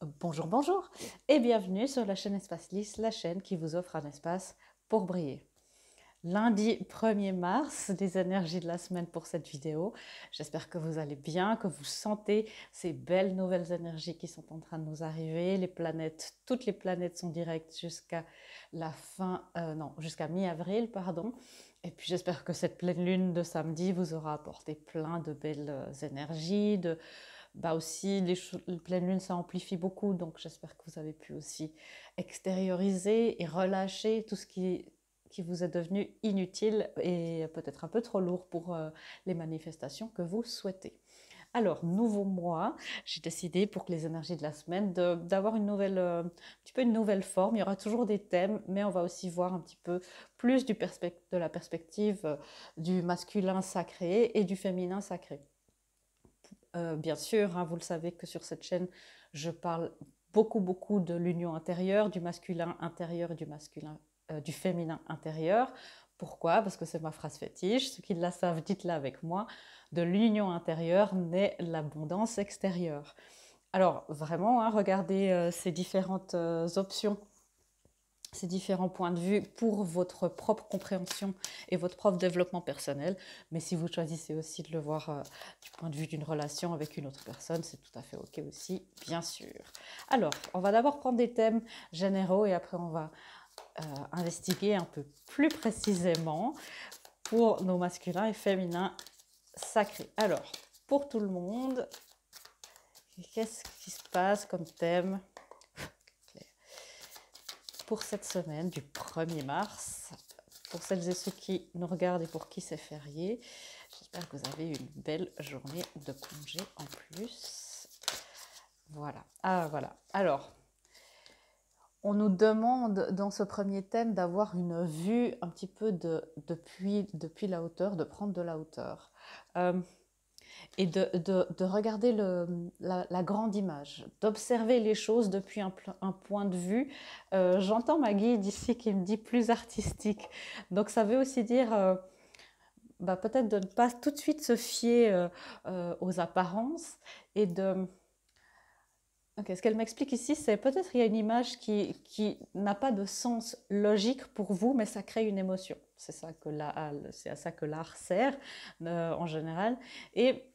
Bonjour, bonjour et bienvenue sur la chaîne Espace Lys, la chaîne qui vous offre un espace pour briller. Lundi 1er mars, les énergies de la semaine pour cette vidéo. J'espère que vous allez bien, que vous sentez ces belles nouvelles énergies qui sont en train de nous arriver. Les planètes, toutes les planètes sont directes jusqu'à la fin, non, jusqu'à mi-avril, pardon. Et puis j'espère que cette pleine lune de samedi vous aura apporté plein de belles énergies, bah aussi, les pleines lunes, ça amplifie beaucoup, donc j'espère que vous avez pu aussi extérioriser et relâcher tout ce qui vous est devenu inutile et peut-être un peu trop lourd pour les manifestations que vous souhaitez. Alors, nouveau mois, j'ai décidé pour que les énergies de la semaine d'avoir une nouvelle, un petit peu une nouvelle forme. Il y aura toujours des thèmes, mais on va aussi voir un petit peu plus de la perspective du masculin sacré et du féminin sacré. Bien sûr, hein, vous le savez que sur cette chaîne, je parle beaucoup de l'union intérieure, du masculin intérieur et du féminin intérieur. Pourquoi? Parce que c'est ma phrase fétiche. Ceux qui la savent, dites-la avec moi. De l'union intérieure naît l'abondance extérieure. Alors vraiment, hein, regardez ces différentes options, ces différents points de vue pour votre propre compréhension et votre propre développement personnel. Mais si vous choisissez aussi de le voir du point de vue d'une relation avec une autre personne, c'est tout à fait OK aussi, bien sûr. Alors, on va d'abord prendre des thèmes généraux et après on va investiguer un peu plus précisément pour nos masculins et féminins sacrés. Alors, pour tout le monde, qu'est-ce qui se passe comme thème pour cette semaine du 1er mars, pour celles et ceux qui nous regardent et pour qui c'est férié? J'espère que vous avez une belle journée de congé en plus. Voilà. Ah, voilà. Alors, on nous demande dans ce premier thème d'avoir une vue un petit peu depuis la hauteur, de prendre de la hauteur. Et de regarder la grande image, d'observer les choses depuis un point de vue. J'entends ma guide ici qui me dit plus artistique. Donc ça veut aussi dire bah, peut-être de ne pas tout de suite se fier aux apparences et de... Okay, ce qu'elle m'explique ici, c'est peut-être qu'il y a une image qui n'a pas de sens logique pour vous, mais ça crée une émotion. C'est à ça que l'art sert en général. Et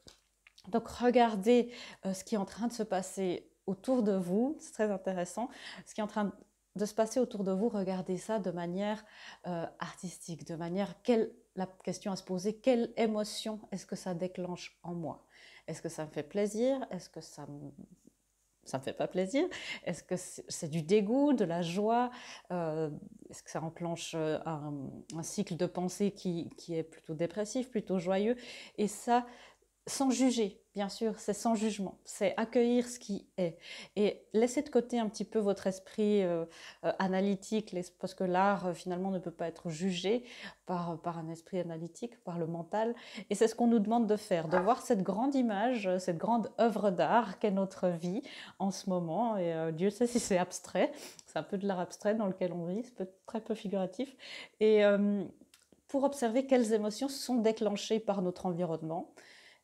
donc regardez ce qui est en train de se passer autour de vous, c'est très intéressant. Ce qui est en train de se passer autour de vous, regardez ça de manière artistique, de manière, la question à se poser, quelle émotion est-ce que ça déclenche en moi? Est-ce que ça me fait plaisir? Est-ce que ça me fait pas plaisir? Est-ce que c'est du dégoût, de la joie? Est-ce que ça enclenche un cycle de pensée qui est plutôt dépressif, plutôt joyeux? Et ça, sans juger, bien sûr, c'est sans jugement, c'est accueillir ce qui est et laisser de côté un petit peu votre esprit analytique, parce que l'art finalement ne peut pas être jugé par un esprit analytique, par le mental, et c'est ce qu'on nous demande de faire, de voir cette grande image, cette grande œuvre d'art qu'est notre vie en ce moment, et Dieu sait si c'est abstrait, c'est un peu de l'art abstrait dans lequel on vit, c'est très peu figuratif, et pour observer quelles émotions sont déclenchées par notre environnement.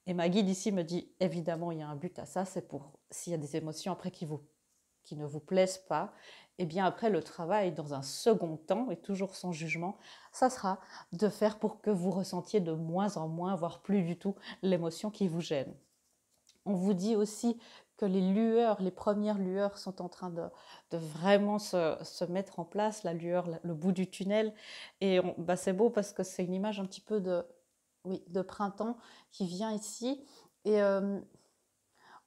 Et ma guide ici me dit, évidemment, il y a un but à ça, c'est pour, s'il y a des émotions après qui ne vous plaisent pas, et bien après le travail, dans un second temps, et toujours sans jugement, ça sera de faire pour que vous ressentiez de moins en moins, voire plus du tout, l'émotion qui vous gêne. On vous dit aussi que les premières lueurs sont en train de vraiment se mettre en place, la lueur, le bout du tunnel. Et bah c'est beau parce que c'est une image un petit peu oui, de printemps qui vient ici. Et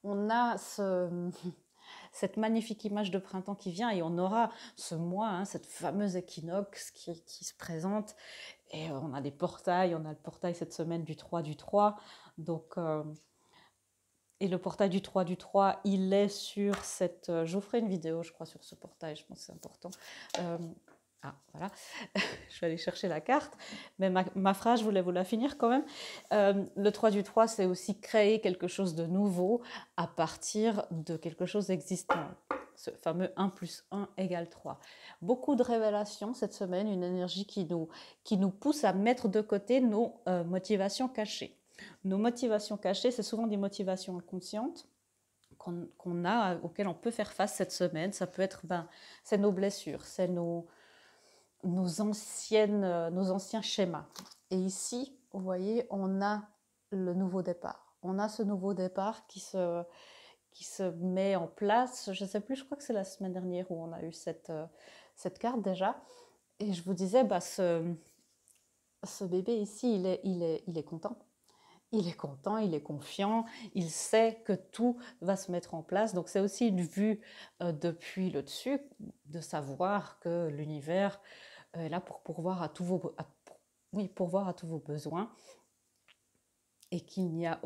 on a cette magnifique image de printemps qui vient et on aura ce mois, hein, cette fameuse équinoxe qui se présente. Et on a des portails, on a le portail cette semaine du 3 du 3. Donc... et le portail du 3 du 3, il est sur cette... je vous ferai une vidéo, je crois, sur ce portail, je pense que c'est important. Voilà, je vais aller chercher la carte. Mais ma phrase, je voulais vous la finir quand même. Le 3 du 3, c'est aussi créer quelque chose de nouveau à partir de quelque chose d'existant. Ce fameux 1 plus 1 égale 3. Beaucoup de révélations cette semaine, une énergie qui nous pousse à mettre de côté nos motivations cachées. Nos motivations cachées, c'est souvent des motivations inconscientes qu'on a, auxquelles on peut faire face cette semaine. Ça peut être, c'est nos blessures, c'est nos anciens schémas. Et ici, vous voyez, on a le nouveau départ. On a ce nouveau départ qui se met en place. Je ne sais plus, je crois que c'est la semaine dernière où on a eu cette carte déjà. Et je vous disais, ce bébé ici, il est content. Il est content, il est confiant, il sait que tout va se mettre en place. Donc c'est aussi une vue depuis le dessus, de savoir que l'univers est là pour pourvoir à tous vos besoins et qu'il n'y a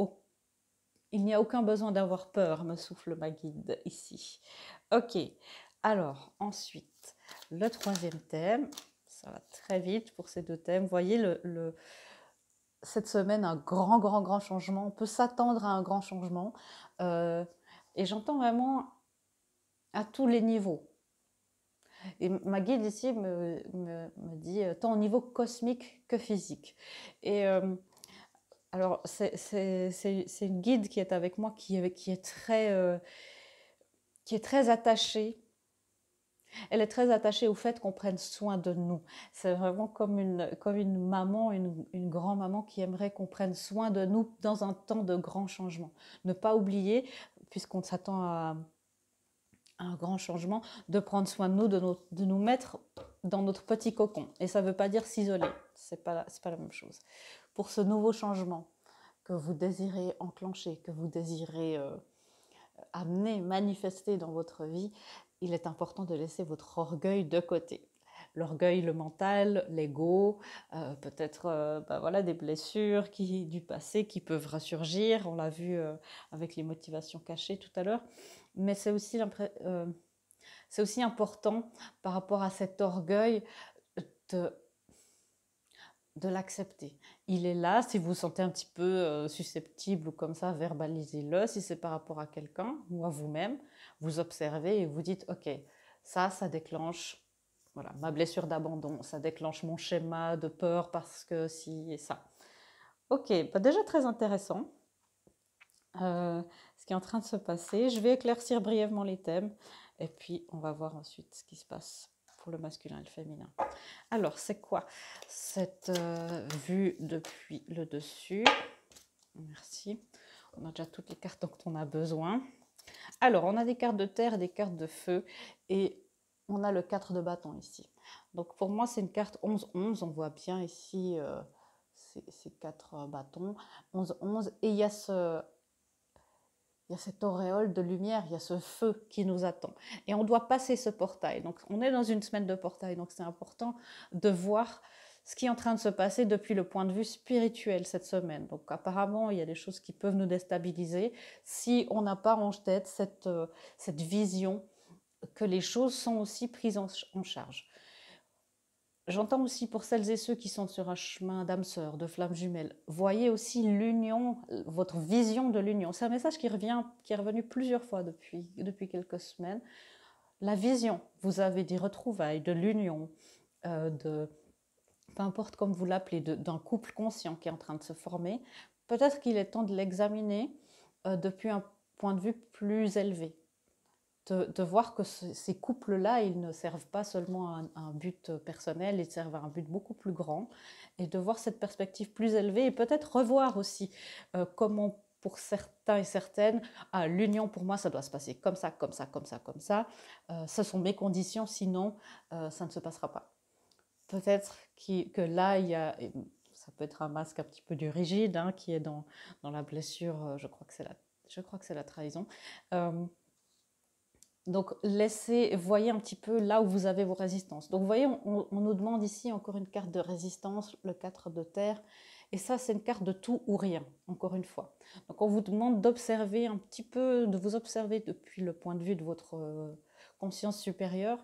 aucun besoin d'avoir peur, me souffle ma guide ici. Ok, alors ensuite, le troisième thème, ça va très vite pour ces deux thèmes. Vous voyez cette semaine, un grand changement. On peut s'attendre à un grand changement. Et j'entends vraiment à tous les niveaux. Et ma guide ici me dit tant au niveau cosmique que physique. Et alors, c'est une guide qui est avec moi qui est très attachée. Elle est très attachée au fait qu'on prenne soin de nous. C'est vraiment comme une maman, une grand-maman qui aimerait qu'on prenne soin de nous dans un temps de grand changement. Ne pas oublier, puisqu'on s'attend à un grand changement, de prendre soin de nous, de nous mettre dans notre petit cocon. Et ça ne veut pas dire s'isoler, c'est pas la même chose. Pour ce nouveau changement que vous désirez enclencher, que vous désirez amener, manifester dans votre vie, il est important de laisser votre orgueil de côté. L'orgueil, le mental, l'ego, peut-être voilà, des blessures du passé qui peuvent ressurgir. On l'a vu avec les motivations cachées tout à l'heure. Mais c'est aussi important par rapport à cet orgueil de l'accepter. Il est là, si vous vous sentez un petit peu susceptible ou comme ça, verbalisez-le. Si c'est par rapport à quelqu'un ou à vous-même, vous observez et vous dites, ok, ça déclenche voilà, ma blessure d'abandon, ça déclenche mon schéma de peur parce que si et ça. Ok, déjà très intéressant ce qui est en train de se passer. Je vais éclaircir brièvement les thèmes et puis on va voir ensuite ce qui se passe pour le masculin et le féminin. Alors, c'est quoi cette vue depuis le dessus? Merci. On a déjà toutes les cartes dont on a besoin. Alors, on a des cartes de terre et des cartes de feu. Et on a le 4 de bâton ici. Donc, pour moi, c'est une carte 11-11. On voit bien ici ces 4 bâtons. 11-11. Et il y a cette auréole de lumière, il y a ce feu qui nous attend. Et on doit passer ce portail. Donc, on est dans une semaine de portail. Donc, c'est important de voir ce qui est en train de se passer depuis le point de vue spirituel cette semaine. Donc, apparemment, il y a des choses qui peuvent nous déstabiliser si on n'a pas en tête cette vision que les choses sont aussi prises en charge. J'entends aussi pour celles et ceux qui sont sur un chemin d'âme sœur, de flamme jumelle, voyez aussi l'union, votre vision de l'union. C'est un message qui est revenu plusieurs fois depuis quelques semaines. La vision, vous avez des retrouvailles, de l'union, peu importe comme vous l'appelez, d'un couple conscient qui est en train de se former. Peut-être qu'il est temps de l'examiner depuis un point de vue plus élevé. De voir que ces couples-là, ils ne servent pas seulement à un but personnel, ils servent à un but beaucoup plus grand, et de voir cette perspective plus élevée, et peut-être revoir aussi comment, pour certains et certaines, l'union pour moi, ça doit se passer comme ça, comme ça, comme ça, comme ça. Ce sont mes conditions, sinon ça ne se passera pas. Peut-être que là, ça peut être un masque un petit peu du rigide, hein, qui est dans la blessure, je crois que c'est la trahison. Donc, voyez un petit peu là où vous avez vos résistances. Donc, vous voyez, on nous demande ici encore une carte de résistance, le 4 de terre. Et ça, c'est une carte de tout ou rien, encore une fois. Donc, on vous demande d'observer un petit peu, de vous observer depuis le point de vue de votre conscience supérieure.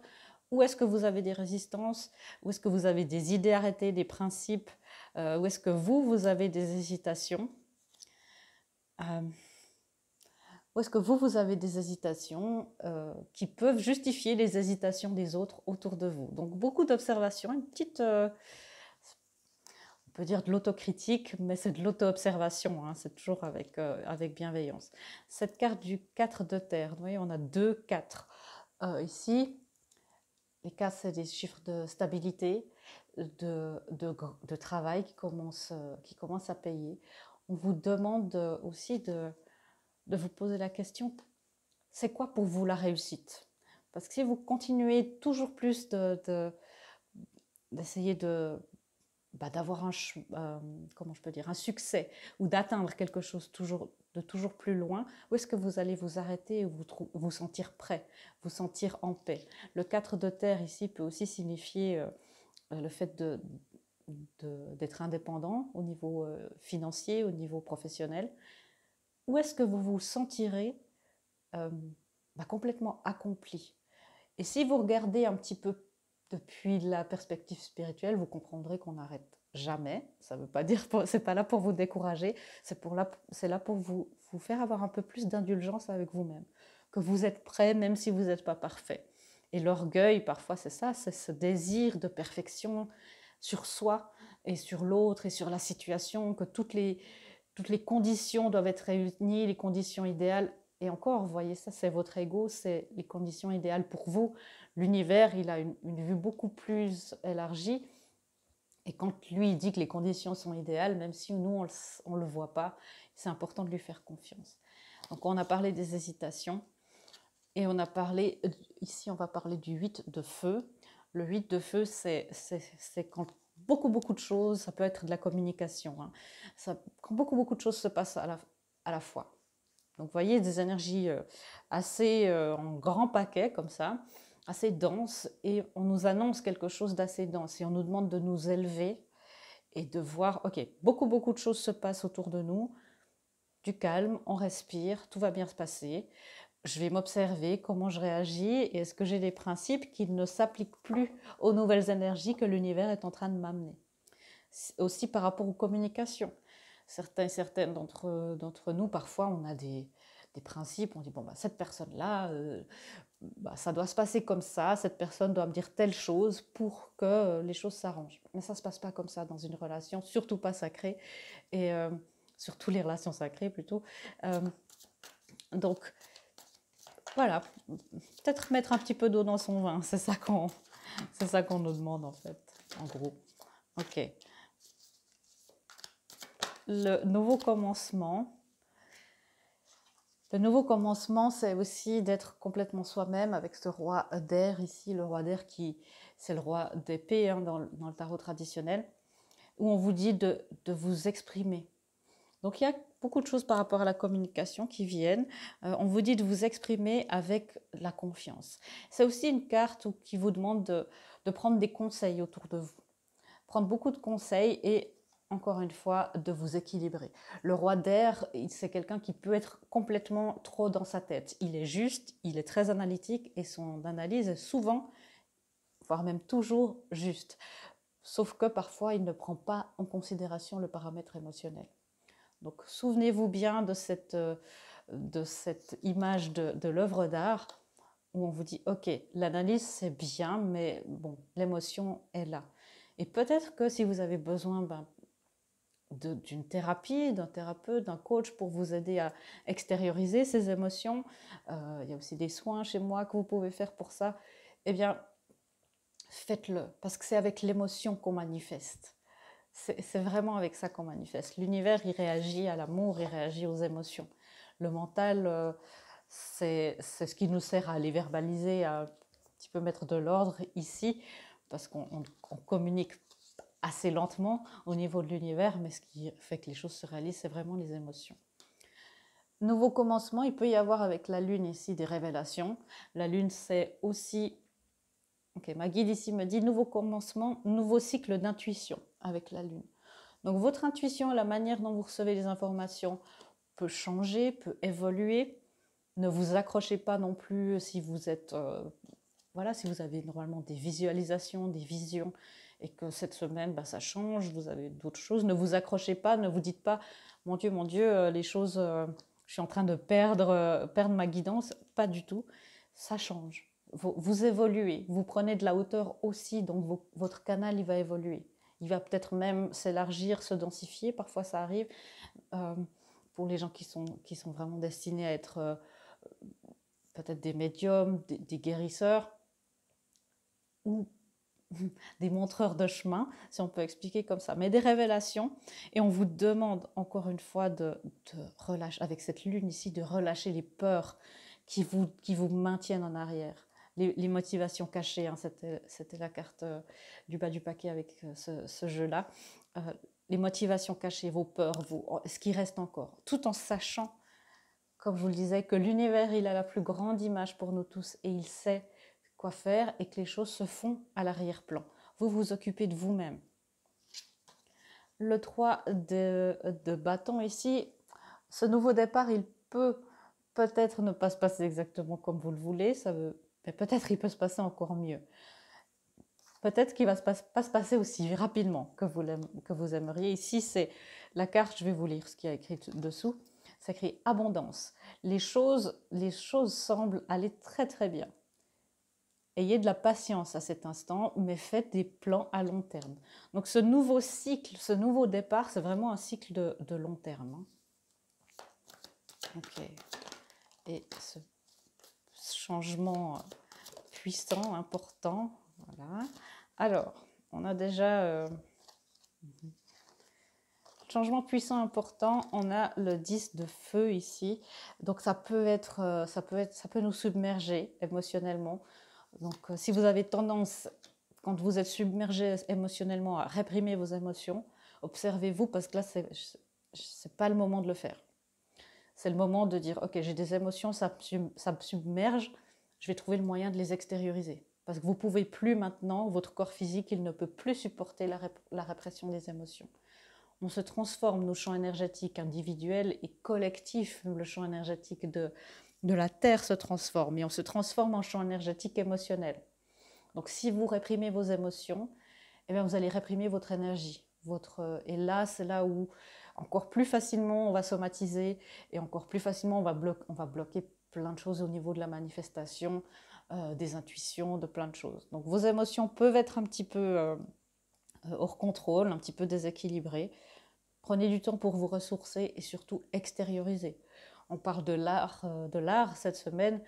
Où est-ce que vous avez des résistances? Où est-ce que vous avez des idées arrêtées, des principes? Où est-ce que vous avez des hésitations? Où est-ce que vous avez des hésitations qui peuvent justifier les hésitations des autres autour de vous? Donc, beaucoup d'observations, une petite peut dire de l'autocritique, mais c'est de l'auto-observation, hein, c'est toujours avec bienveillance. Cette carte du 4 de terre, vous voyez, on a 2 4. Ici, les 4, c'est des chiffres de stabilité, de travail qui commence à payer. On vous demande aussi de vous poser la question, c'est quoi pour vous la réussite? Parce que si vous continuez toujours plus d'essayer d'avoir comment je peux dire, un succès ou d'atteindre quelque chose de toujours plus loin, où est-ce que vous allez vous arrêter et vous sentir prêt, vous sentir en paix? Le 4 de terre ici peut aussi signifier le fait d'être indépendant au niveau financier, au niveau professionnel. Où est-ce que vous vous sentirez complètement accompli? Et si vous regardez un petit peu depuis la perspective spirituelle, vous comprendrez qu'on n'arrête jamais. Ça veut pas dire, c'est pas là pour vous décourager, c'est là pour vous faire avoir un peu plus d'indulgence avec vous-même, que vous êtes prêt même si vous n'êtes pas parfait. Et l'orgueil, parfois, c'est ça, c'est ce désir de perfection sur soi et sur l'autre et sur la situation, que toutes les conditions doivent être réunies, les conditions idéales. Et encore, vous voyez, ça, c'est votre ego, c'est les conditions idéales pour vous. L'univers, il a une vue beaucoup plus élargie. Et quand lui, il dit que les conditions sont idéales, même si nous, on ne le voit pas, c'est important de lui faire confiance. Donc, on a parlé des hésitations. Et on a parlé, ici, on va parler du 8 de feu. Le 8 de feu, c'est quand beaucoup de choses, ça peut être de la communication, hein, quand beaucoup de choses se passent à la fois. Donc, vous voyez, des énergies assez en grand paquet, comme ça, assez denses, et on nous annonce quelque chose d'assez dense, et on nous demande de nous élever et de voir, ok, beaucoup de choses se passent autour de nous, du calme, on respire, tout va bien se passer. Je vais m'observer comment je réagis et est-ce que j'ai des principes qui ne s'appliquent plus aux nouvelles énergies que l'univers est en train de m'amener. Aussi par rapport aux communications. Certaines d'entre nous, parfois, on a des principes, on dit, bon, cette personne-là, ça doit se passer comme ça, cette personne doit me dire telle chose pour que les choses s'arrangent. Mais ça ne se passe pas comme ça dans une relation, surtout pas sacrée, et surtout les relations sacrées plutôt. Donc, voilà, peut-être mettre un petit peu d'eau dans son vin, c'est ça qu'on nous demande en fait, en gros. Ok. Le nouveau commencement, c'est aussi d'être complètement soi-même avec ce roi d'air ici, le roi d'air qui, c'est le roi d'épée hein, dans le tarot traditionnel, où on vous dit de vous exprimer. Donc, il y a beaucoup de choses par rapport à la communication qui viennent. On vous dit de vous exprimer avec la confiance. C'est aussi une carte qui vous demande de prendre des conseils autour de vous. Prendre beaucoup de conseils et, encore une fois, de vous équilibrer. Le roi d'air, c'est quelqu'un qui peut être complètement trop dans sa tête. Il est juste, il est très analytique et son analyse est souvent, voire même toujours juste. Sauf que parfois, il ne prend pas en considération le paramètre émotionnel. Donc, souvenez-vous bien de cette image de l'œuvre d'art où on vous dit, ok, l'analyse c'est bien, mais bon, l'émotion est là. Et peut-être que si vous avez besoin d'une thérapie, d'un thérapeute, d'un coach pour vous aider à extérioriser ces émotions, il y a aussi des soins chez moi que vous pouvez faire pour ça, eh bien, faites-le, parce que c'est avec l'émotion qu'on manifeste. C'est vraiment avec ça qu'on manifeste. L'univers, il réagit à l'amour, il réagit aux émotions. Le mental, c'est ce qui nous sert à les verbaliser, à un petit peu mettre de l'ordre ici, parce qu'on communique assez lentement au niveau de l'univers, mais ce qui fait que les choses se réalisent, c'est vraiment les émotions. Nouveau commencement, il peut y avoir avec la lune ici des révélations. La lune, c'est aussi... Ok, ma guide ici me dit nouveau commencement, nouveau cycle d'intuition avec la lune. Donc votre intuition, la manière dont vous recevez les informations peut changer, peut évoluer. Ne vous accrochez pas non plus si vous êtes, si vous avez normalement des visualisations, des visions, et que cette semaine, ça change, vous avez d'autres choses. Ne vous accrochez pas, ne vous dites pas, mon Dieu, les choses, je suis en train de perdre ma guidance. Pas du tout, ça change. Vous évoluez, vous prenez de la hauteur aussi, donc votre canal, il va évoluer. il va peut-être même s'élargir, se densifier, parfois ça arrive, pour les gens qui sont vraiment destinés à être peut-être des médiums, des guérisseurs, ou des montreurs de chemin, si on peut expliquer comme ça, mais des révélations. Et on vous demande encore une fois de relâcher, avec cette lune ici, de relâcher les peurs qui vous maintiennent en arrière. Les motivations cachées, hein, c'était la carte du bas du paquet avec ce jeu-là. Les motivations cachées, vos peurs, ce qui reste encore, tout en sachant, comme je vous le disais, que l'univers, il a la plus grande image pour nous tous et il sait quoi faire et que les choses se font à l'arrière-plan. Vous vous occupez de vous-même. Le 3 de bâton ici, ce nouveau départ, il peut peut-être ne pas se passer exactement comme vous le voulez, mais peut-être il peut se passer encore mieux. Peut-être qu'il ne va pas se passer aussi rapidement que vous aimeriez. Ici, c'est la carte, je vais vous lire ce qu'il y a écrit dessous. C'est écrit abondance. Les choses semblent aller très très bien. Ayez de la patience à cet instant, mais faites des plans à long terme. Donc ce nouveau cycle, ce nouveau départ, c'est vraiment un cycle de long terme. Ok. Et ce changement puissant, important, voilà. Alors, on a déjà changement puissant important. On a le 10 de feu ici. Donc ça peut nous submerger émotionnellement. Donc si vous avez tendance, quand vous êtes submergé émotionnellement, à réprimer vos émotions, observez-vous parce que là c'est pas le moment de le faire. C'est le moment de dire ok, j'ai des émotions, ça me submerge, je vais trouver le moyen de les extérioriser. Parce que vous ne pouvez plus maintenant, votre corps physique, il ne peut plus supporter la répression des émotions. On se transforme, nos champs énergétiques individuels et collectifs, le champ énergétique de la Terre se transforme, et on se transforme en champ énergétique émotionnel. Donc si vous réprimez vos émotions, eh bien, vous allez réprimer votre énergie. Et là, c'est là où encore plus facilement on va somatiser, et encore plus facilement on va bloquer plein de choses au niveau de la manifestation, des intuitions, de plein de choses. Donc vos émotions peuvent être un petit peu hors contrôle, un petit peu déséquilibrées. Prenez du temps pour vous ressourcer et surtout extérioriser. On parle de l'art cette semaine.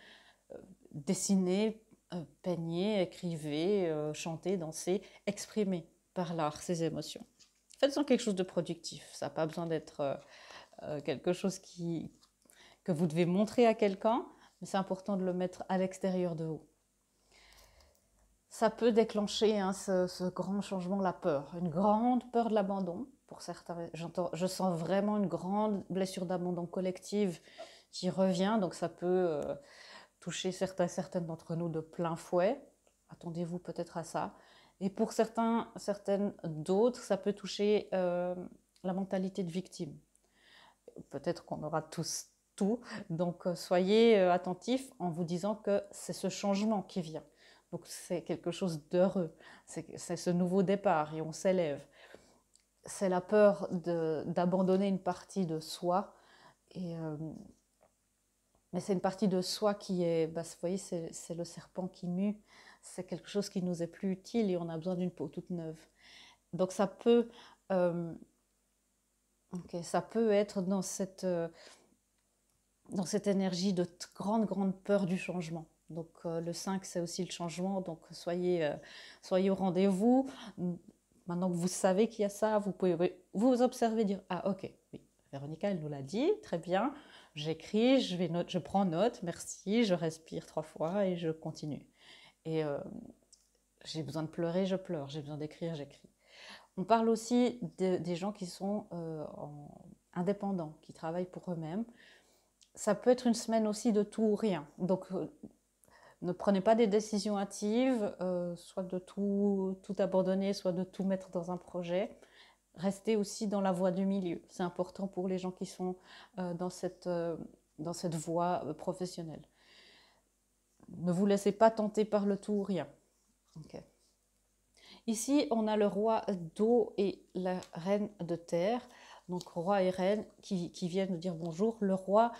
Dessinez, peignez, écrivez, chantez, dansez, exprimez par l'art ces émotions. Faites-en quelque chose de productif. Ça n'a pas besoin d'être quelque chose que vous devez montrer à quelqu'un, mais c'est important de le mettre à l'extérieur de vous. Ça peut déclencher ce grand changement, la peur, une grande peur de l'abandon. Pour certains, je sens vraiment une grande blessure d'abandon collective qui revient, donc ça peut toucher certaines d'entre nous de plein fouet. Attendez-vous peut-être à ça. Et pour certaines d'autres, ça peut toucher la mentalité de victime. Peut-être qu'on aura tous tout, donc soyez attentifs en vous disant que c'est ce changement qui vient. Donc c'est quelque chose d'heureux, c'est ce nouveau départ et on s'élève. C'est la peur d'abandonner une partie de soi, mais c'est une partie de soi qui est, vous voyez, c'est le serpent qui mue, c'est quelque chose qui nous est plus utile et on a besoin d'une peau toute neuve. Donc ça peut être dans cette énergie de grande peur du changement. Donc le 5, c'est aussi le changement, donc soyez au rendez-vous. Maintenant que vous savez qu'il y a ça, vous pouvez vous observer, dire « Ah ok, oui, Véronica, elle nous l'a dit, très bien, j'écris, je prends note, merci, je respire 3 fois et je continue. Et j'ai besoin de pleurer, je pleure, j'ai besoin d'écrire, j'écris. » On parle aussi des gens qui sont indépendants, qui travaillent pour eux-mêmes. Ça peut être une semaine aussi de tout ou rien. Donc, ne prenez pas des décisions hâtives, soit de tout abandonner, soit de tout mettre dans un projet. Restez aussi dans la voie du milieu. C'est important pour les gens qui sont dans cette voie professionnelle. Ne vous laissez pas tenter par le tout ou rien. Okay. Ici, on a le roi d'eau et la reine de terre. Donc, roi et reine qui viennent nous dire bonjour. Le roi,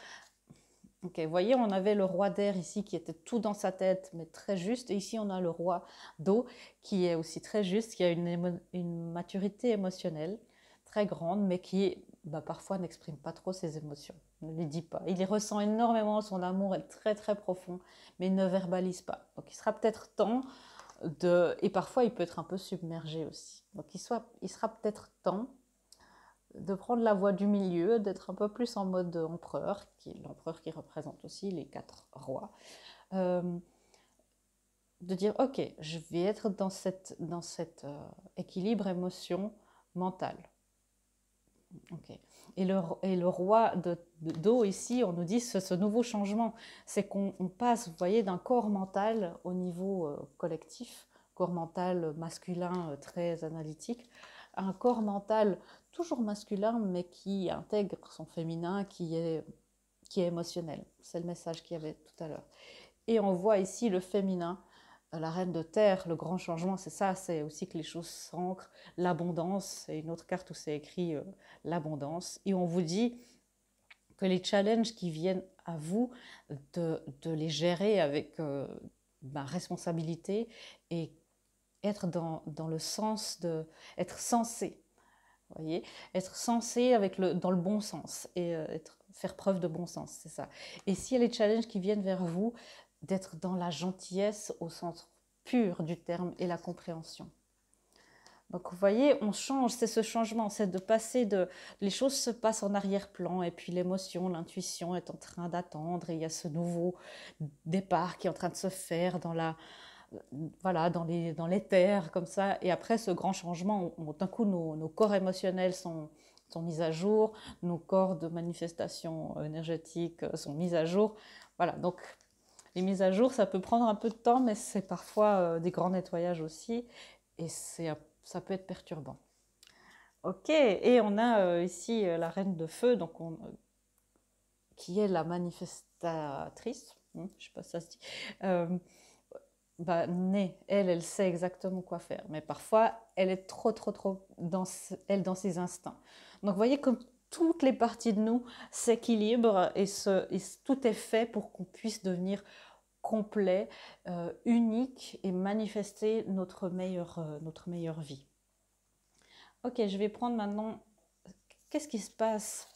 Ok, vous voyez, on avait le roi d'air ici qui était tout dans sa tête, mais très juste. Et ici, on a le roi d'eau qui est aussi très juste, qui a une maturité émotionnelle très grande, mais qui parfois n'exprime pas trop ses émotions, ne les dit pas. Il y ressent énormément, son amour est très très profond, mais il ne verbalise pas. Donc il sera peut-être temps de... Et parfois, il peut être un peu submergé aussi. Donc il sera peut-être temps de prendre la voie du milieu, d'être un peu plus en mode empereur, qui est l'empereur qui représente aussi les 4 rois, euh, de dire ok, je vais être dans cet équilibre émotion mentale. Okay. Et le roi d'eau ici, on nous dit ce nouveau changement, c'est qu'on passe, vous voyez, d'un corps mental au niveau collectif, corps mental masculin très analytique, à un corps mental toujours masculin, mais qui intègre son féminin, qui est émotionnel. C'est le message qu'il y avait tout à l'heure. Et on voit ici le féminin, la reine de terre, le grand changement, c'est ça, c'est aussi que les choses s'ancrent, l'abondance, c'est une autre carte où c'est écrit l'abondance. Et on vous dit que les challenges qui viennent à vous, de les gérer avec responsabilité et être dans le sens être sensé. Vous voyez, être sensé dans le bon sens et faire preuve de bon sens, c'est ça. Et s'il y a les challenges qui viennent vers vous, d'être dans la gentillesse au sens pur du terme et la compréhension. Donc vous voyez, on change, c'est ce changement, c'est de passer de... Les choses se passent en arrière-plan et puis l'émotion, l'intuition est en train d'attendre et il y a ce nouveau départ qui est en train de se faire voilà, dans l'éther, comme ça. Et après ce grand changement, d'un coup, nos corps émotionnels sont mis à jour, nos corps de manifestation énergétique sont mis à jour. Voilà, donc les mises à jour, ça peut prendre un peu de temps, mais c'est parfois des grands nettoyages aussi, et ça peut être perturbant. Ok, et on a ici la reine de feu, donc qui est la manifestatrice, je ne sais pas si ça se dit, née, elle sait exactement quoi faire, mais parfois elle est trop dans ses instincts. Donc vous voyez comme toutes les parties de nous s'équilibrent et tout est fait pour qu'on puisse devenir complet, unique et manifester notre meilleure vie. Ok, je vais prendre maintenant qu'est-ce qui se passe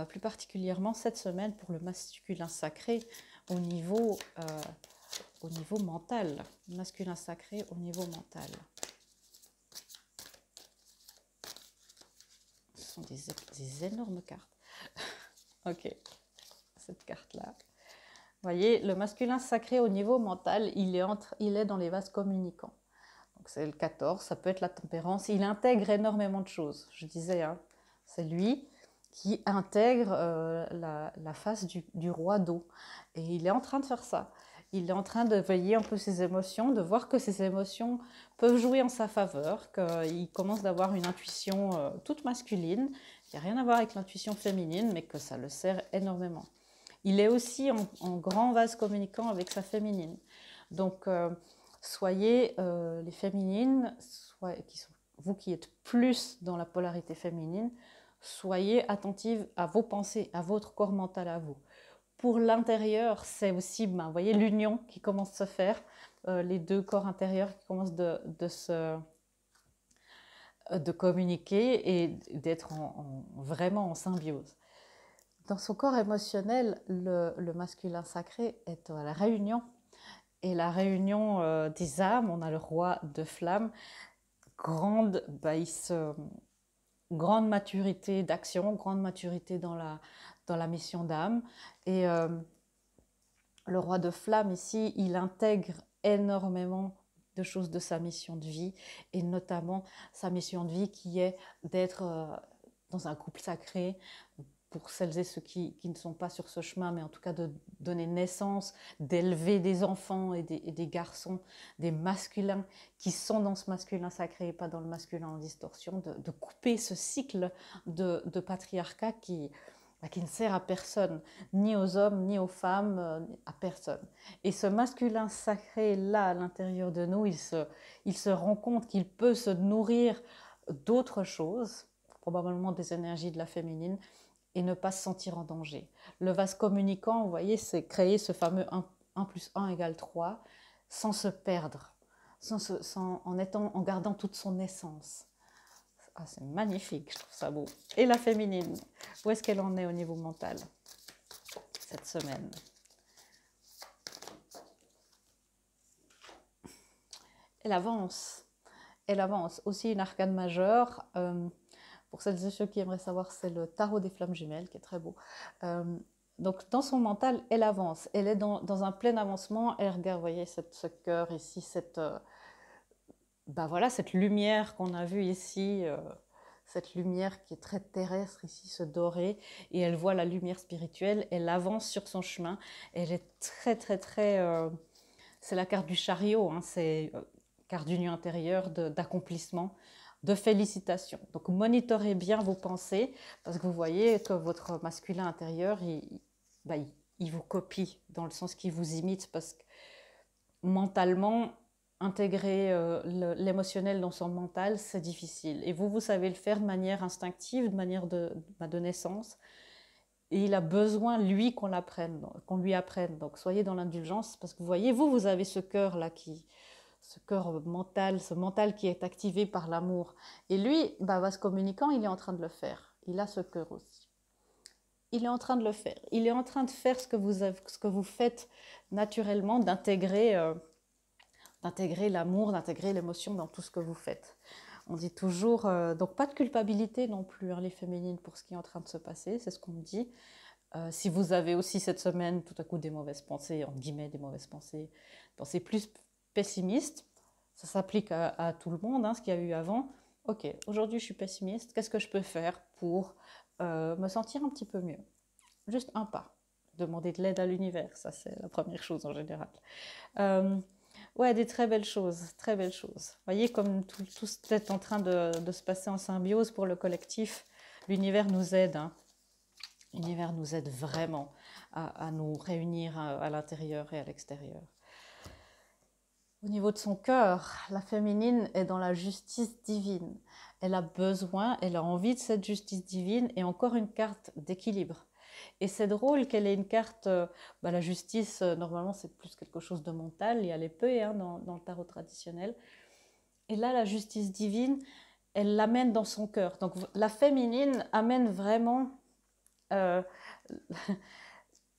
plus particulièrement cette semaine pour le masculin sacré au niveau mental. Masculin sacré au niveau mental. Ce sont des énormes cartes. Ok, cette carte-là. Vous voyez, le masculin sacré au niveau mental, il est dans les vases communicants. Donc c'est le 14, ça peut être la tempérance. Il intègre énormément de choses. Je disais, hein, c'est lui qui intègre la face du roi d'eau. Et il est en train de faire ça. Il est en train de veiller un peu ses émotions, de voir que ses émotions peuvent jouer en sa faveur, qu'il commence d'avoir une intuition toute masculine, qui n'a rien à voir avec l'intuition féminine, mais que ça le sert énormément. Il est aussi en grand vase communicant avec sa féminine. Donc, soyez les féminines, vous qui êtes plus dans la polarité féminine, soyez attentives à vos pensées, à votre corps mental à vous. Pour l'intérieur, c'est aussi, vous voyez, l'union qui commence à se faire, les deux corps intérieurs qui commencent de communiquer et d'être vraiment en symbiose. Dans son corps émotionnel, le masculin sacré est à la réunion. Et la réunion des âmes, on a le roi de flamme, grande maturité d'action, grande maturité dans la mission d'âme. Et le roi de flamme ici, il intègre énormément de choses de sa mission de vie, et notamment sa mission de vie qui est d'être dans un couple sacré, pour celles et ceux qui ne sont pas sur ce chemin, mais en tout cas de donner naissance, d'élever des enfants et des garçons, des masculins qui sont dans ce masculin sacré et pas dans le masculin en distorsion, de couper ce cycle de patriarcat qui ne sert à personne, ni aux hommes, ni aux femmes, à personne. Et ce masculin sacré-là, à l'intérieur de nous, il se rend compte qu'il peut se nourrir d'autres choses, probablement des énergies de la féminine, et ne pas se sentir en danger. Le vase communicant, vous voyez, c'est créer ce fameux 1 plus 1 égale 3 sans se perdre, en gardant toute son essence. Ah, c'est magnifique, je trouve ça beau. Et la féminine, où est-ce qu'elle en est au niveau mental cette semaine? Elle avance. Elle avance. Aussi une arcane majeure. Pour celles et ceux qui aimeraient savoir, c'est le tarot des flammes jumelles, qui est très beau. Donc, dans son mental, elle avance. Elle est dans un plein avancement. Elle regarde, vous voyez, ce cœur ici, voilà, cette lumière qu'on a vue ici, cette lumière qui est très terrestre ici, ce doré, et elle voit la lumière spirituelle, elle avance sur son chemin, elle est très très très... c'est la carte du chariot, hein, c'est carte d'union intérieure, d'accomplissement, de félicitations. Donc monitorez bien vos pensées, parce que vous voyez que votre masculin intérieur, il vous copie, dans le sens qu'il vous imite, parce que mentalement, intégrer l'émotionnel dans son mental, c'est difficile. Et vous savez le faire de manière instinctive, de manière de naissance. Et il a besoin, lui, qu'on lui apprenne. Donc, soyez dans l'indulgence, parce que vous voyez, vous avez ce cœur-là, ce cœur mental, ce mental qui est activé par l'amour. Et lui, vase communicant, il est en train de le faire. Il a ce cœur aussi. Il est en train de le faire. Il est en train de faire ce que vous faites naturellement, d'intégrer l'amour, d'intégrer l'émotion dans tout ce que vous faites. On dit toujours, donc pas de culpabilité non plus, hein, les féminines, pour ce qui est en train de se passer, c'est ce qu'on me dit. Si vous avez aussi cette semaine tout à coup des mauvaises pensées, entre guillemets des mauvaises pensées plus pessimistes, ça s'applique à tout le monde, hein, ce qu'il y a eu avant. Ok, aujourd'hui je suis pessimiste, qu'est-ce que je peux faire pour me sentir un petit peu mieux? Juste un pas. Demander de l'aide à l'univers, ça c'est la première chose en général. Ouais, des très belles choses, très belles choses. Vous voyez comme tout est en train de se passer en symbiose pour le collectif. L'univers nous aide, hein. L'univers nous aide vraiment à nous réunir à l'intérieur et à l'extérieur. Au niveau de son cœur, la féminine est dans la justice divine. Elle a besoin, elle a envie de cette justice divine et encore une carte d'équilibre. Et c'est drôle qu'elle ait une carte, la justice, normalement c'est plus quelque chose de mental, il y a l'épée hein, dans le tarot traditionnel. Et là, la justice divine, elle l'amène dans son cœur. Donc la féminine amène vraiment le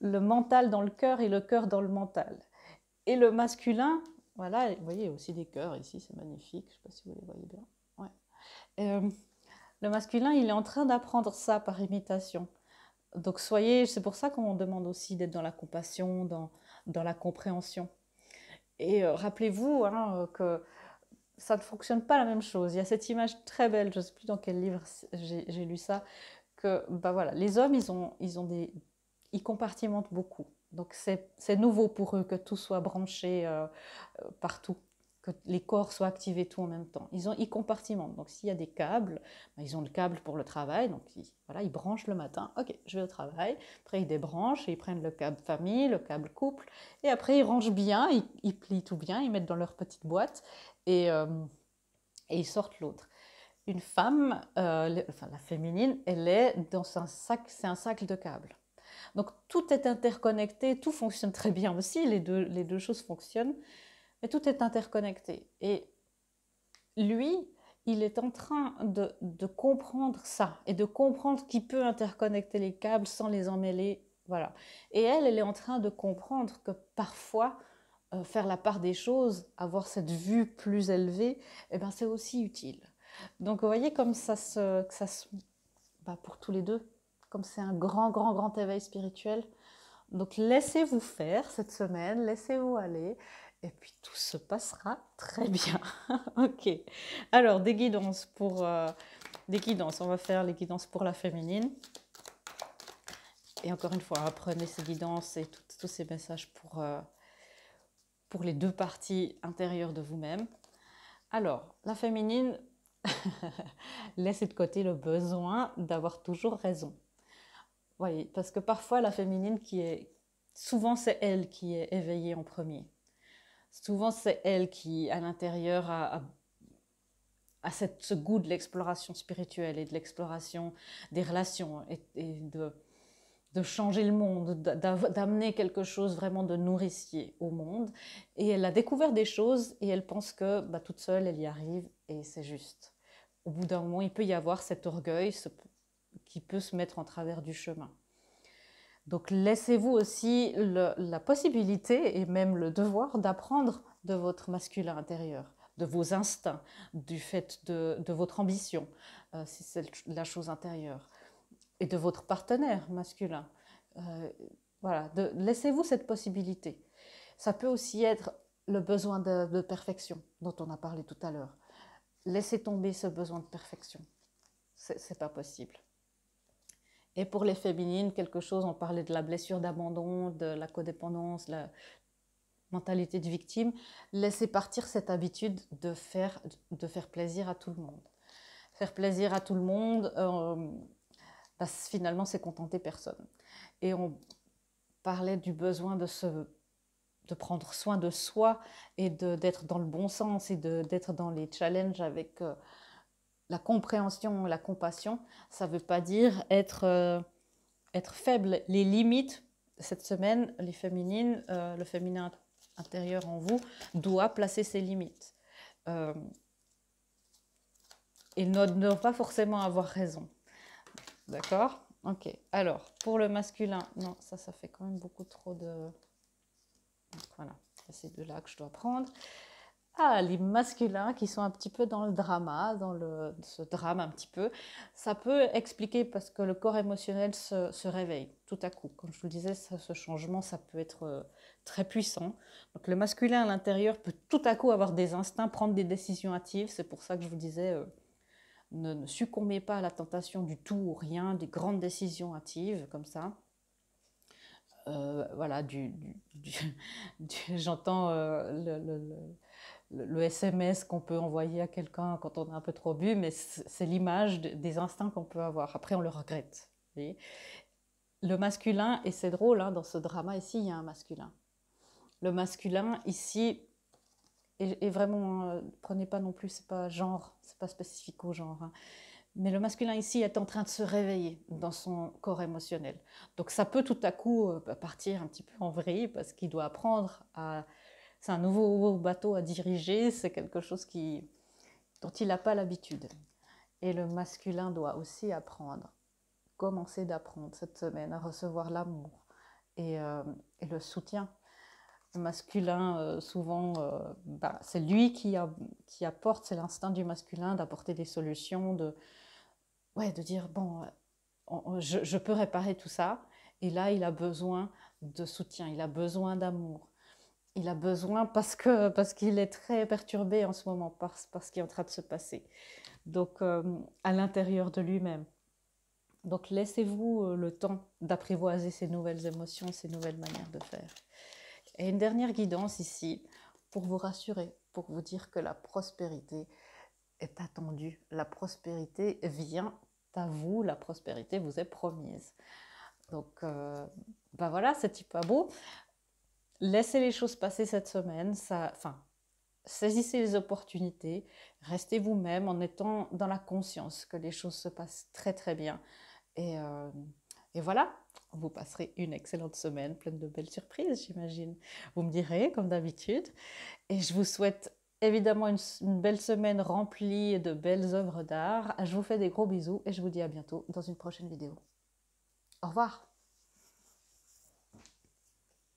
mental dans le cœur et le cœur dans le mental. Et le masculin, voilà, vous voyez, il y a aussi des cœurs ici, c'est magnifique, je ne sais pas si vous les voyez bien. Ouais. Le masculin, il est en train d'apprendre ça par imitation. Donc c'est pour ça qu'on demande aussi d'être dans la compassion, dans la compréhension. Et rappelez-vous hein, que ça ne fonctionne pas la même chose. Il y a cette image très belle, je ne sais plus dans quel livre j'ai lu ça, que voilà, les hommes, ils compartimentent beaucoup. Donc c'est nouveau pour eux que tout soit branché partout, que les corps soient activés tout en même temps. Ils compartimentent. Donc s'il y a des câbles, ils ont le câble pour le travail, donc ils branchent le matin, ok, je vais au travail, après ils débranchent, et ils prennent le câble famille, le câble couple, et après ils rangent bien, ils plient tout bien, ils mettent dans leur petite boîte, et ils sortent l'autre. Une femme, la féminine, elle est dans un sac, c'est un sac de câbles. Donc tout est interconnecté, tout fonctionne très bien aussi, les deux choses fonctionnent, mais tout est interconnecté. Et lui, il est en train de comprendre ça et de comprendre qu'il peut interconnecter les câbles sans les emmêler. Voilà. Et elle est en train de comprendre que parfois, faire la part des choses, avoir cette vue plus élevée, c'est aussi utile. Donc vous voyez comme pour tous les deux, comme c'est un grand, grand, grand éveil spirituel. Donc laissez-vous faire cette semaine, laissez-vous aller, et puis tout se passera très bien. Ok. Alors des guidances on va faire les guidances pour la féminine. Et encore une fois, apprenez ces guidances et tous ces messages pour les deux parties intérieures de vous-même. Alors, la féminine, laissez de côté le besoin d'avoir toujours raison. Oui, parce que parfois la féminine souvent c'est elle qui est éveillée en premier. Souvent c'est elle qui, à l'intérieur, ce goût de l'exploration spirituelle et de l'exploration des relations et de changer le monde, d'amener quelque chose vraiment de nourricier au monde. Et elle a découvert des choses et elle pense que toute seule, elle y arrive et c'est juste. Au bout d'un moment, il peut y avoir cet orgueil qui peut se mettre en travers du chemin. Donc laissez-vous aussi la possibilité et même le devoir d'apprendre de votre masculin intérieur, de vos instincts, du fait de votre ambition, si c'est la chose intérieure, et de votre partenaire masculin. Voilà, laissez-vous cette possibilité. Ça peut aussi être le besoin de perfection dont on a parlé tout à l'heure. Laissez tomber ce besoin de perfection. C'est pas possible. Et pour les féminines, quelque chose, on parlait de la blessure d'abandon, de la codépendance, la mentalité de victime. Laissez partir cette habitude de faire plaisir à tout le monde. Faire plaisir à tout le monde, finalement, c'est contenter personne. Et on parlait du besoin de prendre soin de soi et d'être dans le bon sens et d'être dans les challenges avec la compréhension, la compassion. Ça ne veut pas dire être faible. Les limites, cette semaine, les féminines, le féminin intérieur en vous doit placer ses limites. Et ne doit pas forcément avoir raison. D'accord? Ok. Alors, pour le masculin, non, ça fait quand même beaucoup trop de... Donc, voilà, c'est de là que je dois prendre. Ah, les masculins qui sont un petit peu dans le drama, ce drame un petit peu, ça peut expliquer parce que le corps émotionnel se réveille tout à coup. Comme je vous le disais, ce changement, ça peut être très puissant. Donc le masculin à l'intérieur peut tout à coup avoir des instincts, prendre des décisions hâtives. C'est pour ça que je vous disais, ne succombez pas à la tentation du tout ou rien, des grandes décisions hâtives comme ça. Voilà, j'entends le SMS qu'on peut envoyer à quelqu'un quand on a un peu trop bu, mais c'est l'image des instincts qu'on peut avoir. Après, on le regrette. Vous voyez, le masculin, et c'est drôle, hein, dans ce drama ici, il y a un masculin. Le masculin ici est vraiment, prenez pas non plus, c'est pas genre, c'est pas spécifique au genre, hein. Mais le masculin ici est en train de se réveiller dans son corps émotionnel. Donc ça peut tout à coup partir un petit peu en vrille parce qu'il doit apprendre à... C'est un nouveau bateau à diriger, c'est quelque chose dont il n'a pas l'habitude. Et le masculin doit aussi apprendre, commencer d'apprendre cette semaine à recevoir l'amour et le soutien. Le masculin, souvent, c'est lui qui apporte, c'est l'instinct du masculin d'apporter des solutions, de dire, bon, je peux réparer tout ça. Et là, il a besoin de soutien, il a besoin d'amour. Il a besoin parce qu'il est très perturbé en ce moment par ce qui est en train de se passer. Donc, à l'intérieur de lui-même. Donc, laissez-vous le temps d'apprivoiser ces nouvelles émotions, ces nouvelles manières de faire. Et une dernière guidance ici, pour vous rassurer, pour vous dire que la prospérité est attendue. La prospérité vient à vous, la prospérité vous est promise. Donc, voilà, c'est pas beau. Laissez les choses passer cette semaine. Saisissez les opportunités. Restez vous-même en étant dans la conscience que les choses se passent très très bien. Et voilà, vous passerez une excellente semaine, pleine de belles surprises, j'imagine. Vous me direz, comme d'habitude. Et je vous souhaite évidemment une belle semaine remplie de belles œuvres d'art. Je vous fais des gros bisous et je vous dis à bientôt dans une prochaine vidéo. Au revoir.